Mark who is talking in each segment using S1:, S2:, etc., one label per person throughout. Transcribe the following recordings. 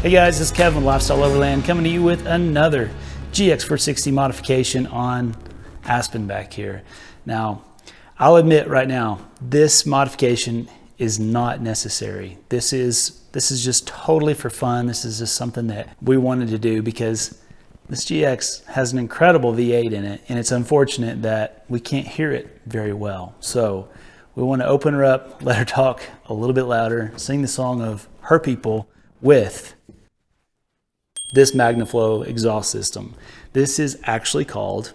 S1: Hey guys, this is Kevin with LEXUS Overland coming to you with another GX460 modification on Aspen back here. Now, I'll admit right now, this modification is not necessary. This is just totally for fun. This is just something that we wanted to do because this GX has an incredible V8 in it, and it's unfortunate that we can't hear it very well. So we want to open her up, let her talk a little bit louder, sing the song of her people with this Magnaflow exhaust system. This is actually called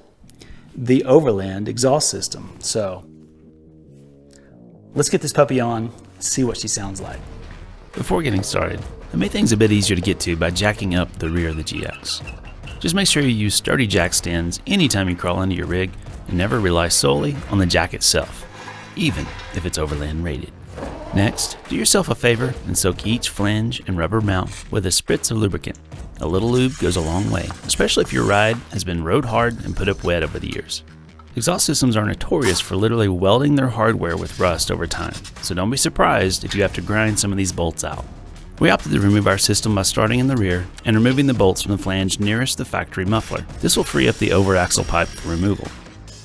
S1: the Overland Exhaust System. So let's get this puppy on, see what she sounds like.
S2: Before getting started, I made things a bit easier to get to by jacking up the rear of the GX. Just make sure you use sturdy jack stands anytime you crawl into your rig and never rely solely on the jack itself, even if it's Overland rated. Next, do yourself a favor and soak each flange and rubber mount with a spritz of lubricant. A little lube goes a long way, especially if your ride has been rode hard and put up wet over the years. Exhaust systems are notorious for literally welding their hardware with rust over time, so don't be surprised if you have to grind some of these bolts out. We opted to remove our system by starting in the rear and removing the bolts from the flange nearest the factory muffler. This will free up the over axle pipe for removal.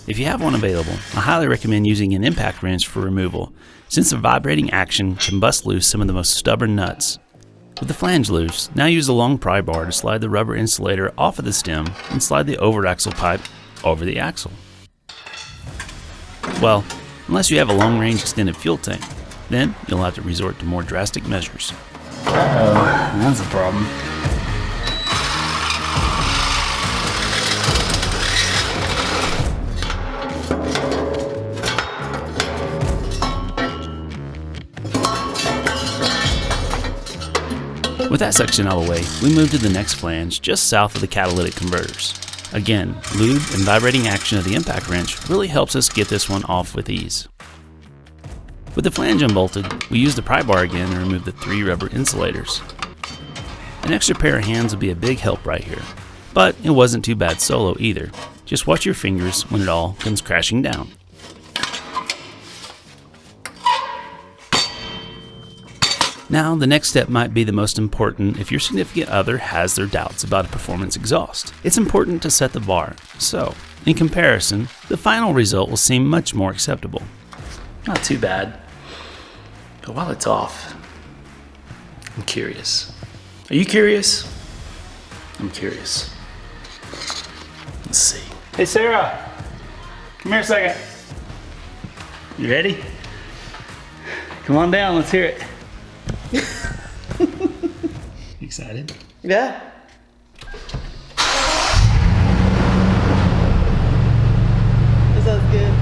S2: If you have one available, I highly recommend using an impact wrench for removal, since the vibrating action can bust loose some of the most stubborn nuts. With the flange loose, now use the long pry bar to slide the rubber insulator off of the stem and slide the over axle pipe over the axle. Well, unless you have a long-range extended fuel tank, then you'll have to resort to more drastic measures.
S1: Uh-oh, that's a problem.
S2: With that section out of the way, we move to the next flange just south of the catalytic converters. Again, lube and vibrating action of the impact wrench really helps us get this one off with ease. With the flange unbolted, we use the pry bar again and remove the 3 rubber insulators. An extra pair of hands would be a big help right here, but it wasn't too bad solo either. Just watch your fingers when it all comes crashing down. Now, the next step might be the most important if your significant other has their doubts about a performance exhaust. It's important to set the bar, so, in comparison, the final result will seem much more acceptable.
S1: Not too bad. But while it's off, I'm curious. Are you curious? I'm curious. Let's see. Hey Sarah, come here a second. You ready? Come on down, let's hear it. You excited?
S3: Yeah. That sounds good.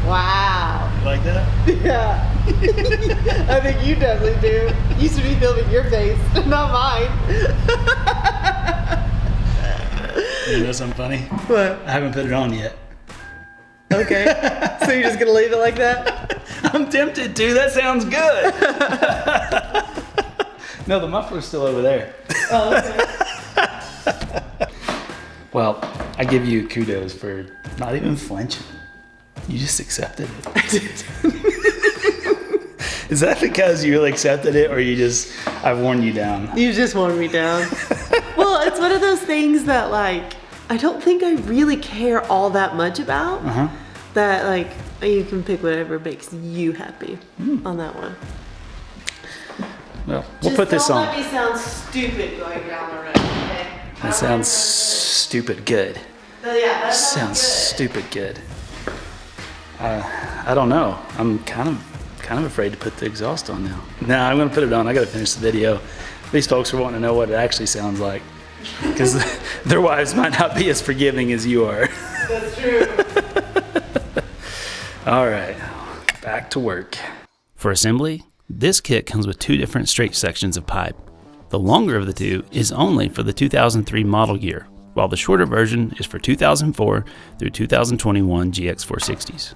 S3: Wow.
S1: You like that?
S3: Yeah. I think you definitely do. You should be filming your face, not mine.
S1: You know something funny?
S3: What?
S1: I haven't put it on yet.
S3: Okay. So you're just gonna leave it like that?
S1: I'm tempted to. That sounds good. No, the muffler's still over there.
S3: Oh, okay.
S1: Well, I give you kudos for not even flinching. You just accepted it.
S3: I did.
S1: Is that because you really accepted it, or you just, I worn you down?
S3: You just worn me down. Well, it's one of those things that, like, I don't think I really care all that much about. That, like, you can pick whatever makes you happy on that one.
S1: Well, we'll put this on.
S3: Just don't let me sound stupid going down the road, okay?
S1: That sounds stupid good.
S3: Yeah, that
S1: Sounds stupid good. I don't know. I'm kind of afraid to put the exhaust on now. No, I'm gonna put it on. I gotta finish the video. These folks are wanting to know what it actually sounds like, because their wives might not be as forgiving as you are.
S3: That's true.
S1: All right, back to work.
S2: For assembly, this kit comes with 2 different straight sections of pipe. The longer of the 2 is only for the 2003 model year, while the shorter version is for 2004 through 2021 GX460s.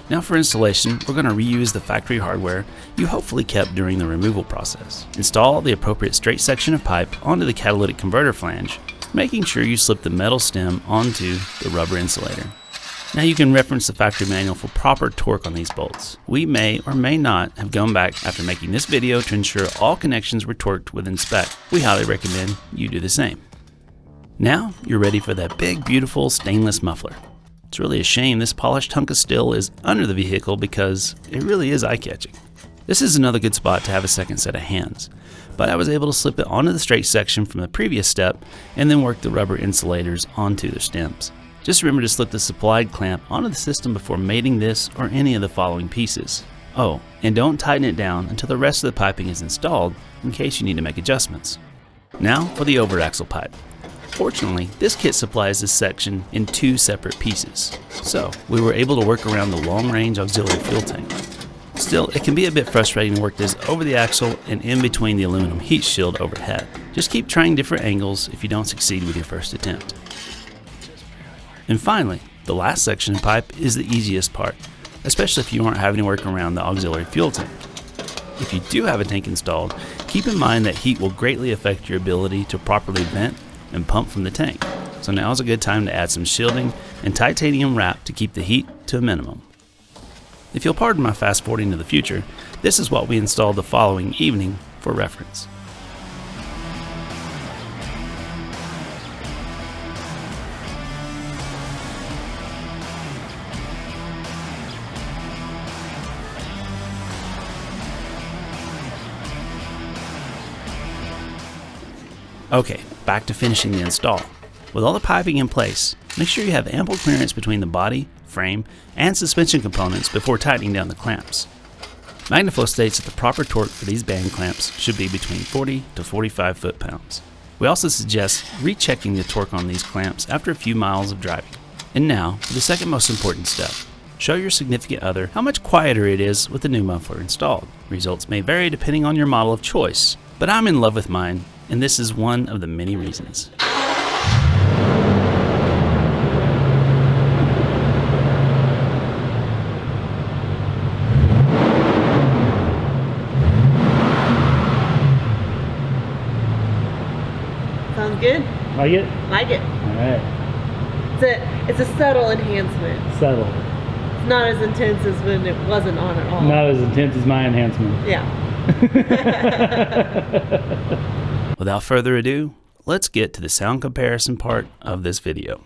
S2: Now for installation, we're going to reuse the factory hardware you hopefully kept during the removal process. Install the appropriate straight section of pipe onto the catalytic converter flange, making sure you slip the metal stem onto the rubber insulator. Now you can reference the factory manual for proper torque on these bolts. We may or may not have gone back after making this video to ensure all connections were torqued within spec. We highly recommend you do the same. Now you're ready for that big, beautiful stainless muffler. It's really a shame this polished hunk of steel is under the vehicle because it really is eye-catching. This is another good spot to have a second set of hands, but I was able to slip it onto the straight section from the previous step and then work the rubber insulators onto the stems. Just remember to slip the supplied clamp onto the system before mating this or any of the following pieces. Oh, and don't tighten it down until the rest of the piping is installed in case you need to make adjustments. Now for the overaxle pipe. Fortunately, this kit supplies this section in 2 separate pieces, so we were able to work around the long-range auxiliary fuel tank. Still, it can be a bit frustrating to work this over the axle and in between the aluminum heat shield overhead. Just keep trying different angles if you don't succeed with your first attempt. And finally, the last section of pipe is the easiest part, especially if you aren't having to work around the auxiliary fuel tank. If you do have a tank installed, keep in mind that heat will greatly affect your ability to properly vent and pump from the tank. So now is a good time to add some shielding and titanium wrap to keep the heat to a minimum. If you'll pardon my fast forwarding to the future, this is what we installed the following evening for reference. Okay, back to finishing the install. With all the piping in place, make sure you have ample clearance between the body, frame, and suspension components before tightening down the clamps. Magnaflow states that the proper torque for these band clamps should be between 40 to 45 foot-pounds. We also suggest rechecking the torque on these clamps after a few miles of driving. And now, for the second most important step. Show your significant other how much quieter it is with the new muffler installed. Results may vary depending on your model of choice, but I'm in love with mine, and this is one of the many reasons.
S3: Sounds good?
S1: Like it?
S3: Like it.
S1: Alright.
S3: It's a subtle enhancement.
S1: Subtle.
S3: It's not as intense as when it wasn't on at all.
S1: Not as intense as my enhancement.
S3: Yeah.
S2: Without further ado, let's get to the sound comparison part of this video.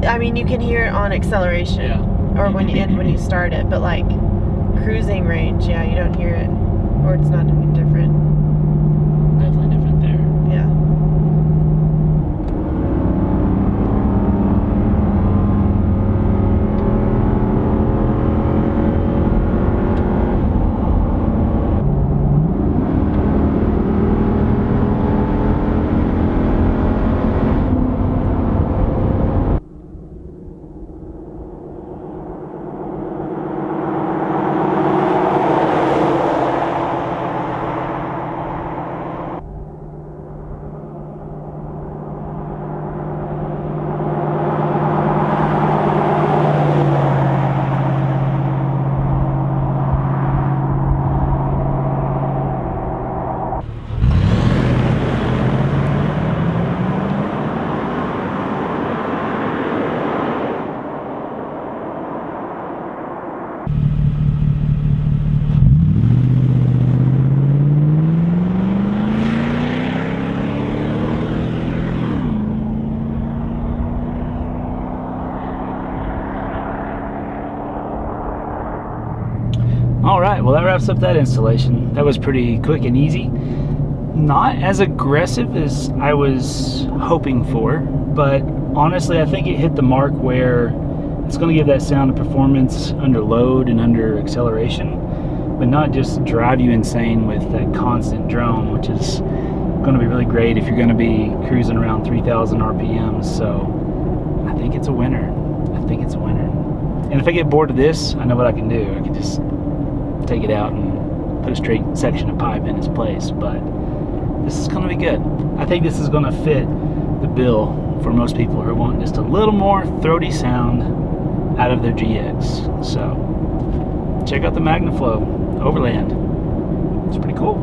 S3: I mean, you can hear it on acceleration,
S1: Yeah.
S3: or when you start it, but like cruising range, yeah, you don't hear it, or it's not different.
S1: Definitely different there.
S3: Yeah.
S1: wraps up that installation. That was pretty quick and easy. Not as aggressive as I was hoping for, but honestly I think it hit the mark where it's going to give that sound of performance under load and under acceleration, but not just drive you insane with that constant drone, which is going to be really great if you're going to be cruising around 3,000 RPMs. So I think it's a winner. I think it's a winner. And if I get bored of this, I know what I can do. I can just take it out and put a straight section of pipe in its place. But this is going to be good. I think this is going to fit the bill for most people who want just a little more throaty sound out of their GX. So check out the Magnaflow Overland. It's pretty cool.